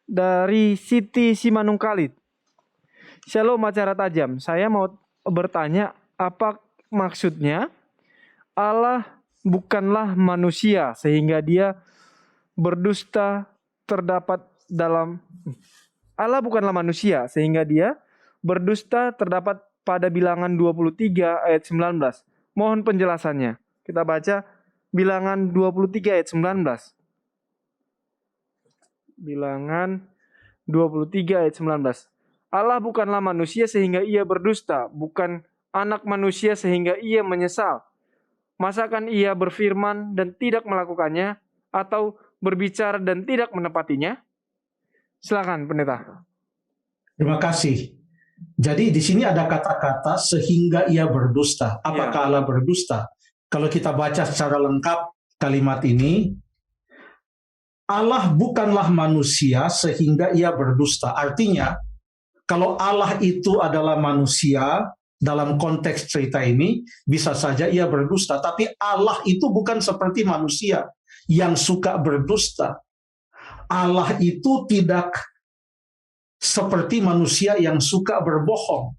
dari Siti Simanungkalit. Shalom acara tajam. Saya mau bertanya, apa maksudnya Allah bukanlah manusia sehingga dia berdusta terdapat dalam Allah bukanlah manusia sehingga dia berdusta terdapat pada Bilangan 23 ayat 19. Mohon penjelasannya. Kita baca Bilangan 23 ayat 19. Bilangan 23 ayat 19. Allah bukanlah manusia sehingga ia berdusta, bukan anak manusia sehingga ia menyesal. Masakan ia berfirman dan tidak melakukannya, atau berbicara dan tidak menepatinya? Silakan, pendeta. Terima kasih. Jadi di sini ada kata-kata sehingga ia berdusta. Apakah Allah berdusta? Kalau kita baca secara lengkap kalimat ini, Allah bukanlah manusia sehingga ia berdusta. Artinya, kalau Allah itu adalah manusia, dalam konteks cerita ini, bisa saja ia berdusta. Tapi Allah itu bukan seperti manusia yang suka berdusta. Allah itu tidak seperti manusia yang suka berbohong.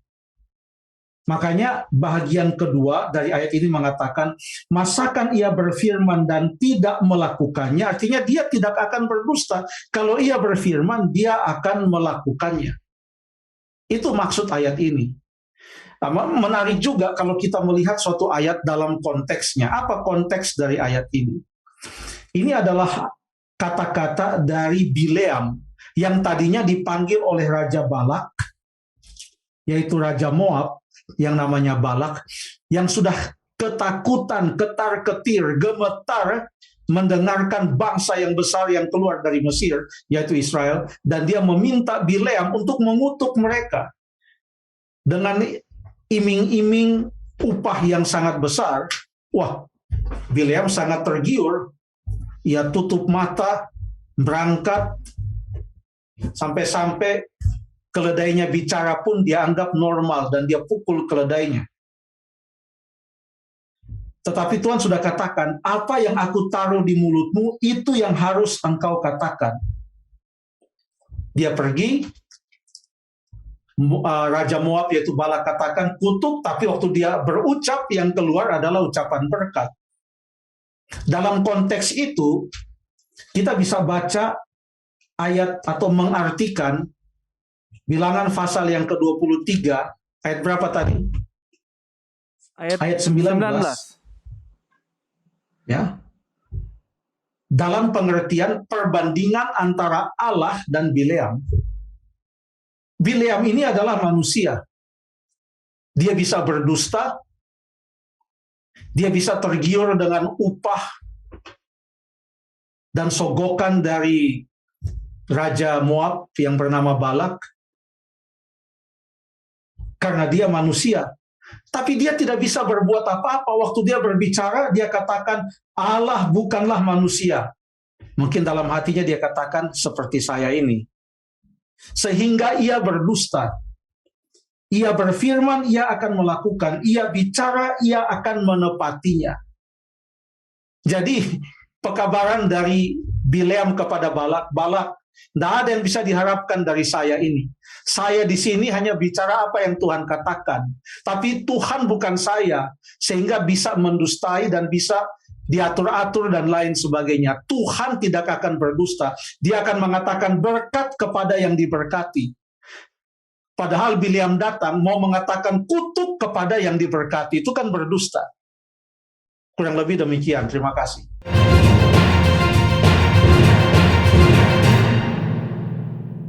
Makanya bagian kedua dari ayat ini mengatakan, masakan ia berfirman dan tidak melakukannya, artinya dia tidak akan berdusta. Kalau ia berfirman, dia akan melakukannya. Itu maksud ayat ini. Menarik juga kalau kita melihat suatu ayat dalam konteksnya. Apa konteks dari ayat ini? Ini adalah kata-kata dari Bileam yang tadinya dipanggil oleh Raja Balak, yaitu Raja Moab yang namanya Balak, yang sudah ketakutan, ketar-ketir, gemetar mendengarkan bangsa yang besar yang keluar dari Mesir, yaitu Israel, dan dia meminta Bileam untuk mengutuk mereka dengan iming-iming upah yang sangat besar. Wah, Bileam sangat tergiur. Ia tutup mata, berangkat, sampai-sampai keledainya bicara pun dia anggap normal dan dia pukul keledainya. Tetapi Tuhan sudah katakan, apa yang aku taruh di mulutmu, itu yang harus engkau katakan. Dia pergi, Raja Moab yaitu Balak katakan kutuk, tapi waktu dia berucap, yang keluar adalah ucapan berkat. Dalam konteks itu, kita bisa baca ayat atau mengartikan Bilangan pasal yang ke-23, ayat berapa tadi? Ayat 19. Ya. Dalam pengertian perbandingan antara Allah dan Bileam. Bileam ini adalah manusia. Dia bisa berdusta, dia bisa tergiur dengan upah dan sogokan dari Raja Moab yang bernama Balak, karena dia manusia. Tapi dia tidak bisa berbuat apa-apa. Waktu dia berbicara, dia katakan, Allah bukanlah manusia. Mungkin dalam hatinya dia katakan, seperti saya ini. Sehingga ia berdusta. Ia berfirman, ia akan melakukan. Ia bicara, ia akan menepatinya. Jadi, pekabaran dari Bileam kepada Balak, Balak, tidak ada yang bisa diharapkan dari saya ini. Saya di sini hanya bicara apa yang Tuhan katakan. Tapi Tuhan bukan saya, sehingga bisa mendustai dan bisa diatur-atur dan lain sebagainya. Tuhan tidak akan berdusta. Dia akan mengatakan berkat kepada yang diberkati. Padahal Bileam datang mau mengatakan kutuk kepada yang diberkati. Itu kan berdusta. Kurang lebih demikian. Terima kasih.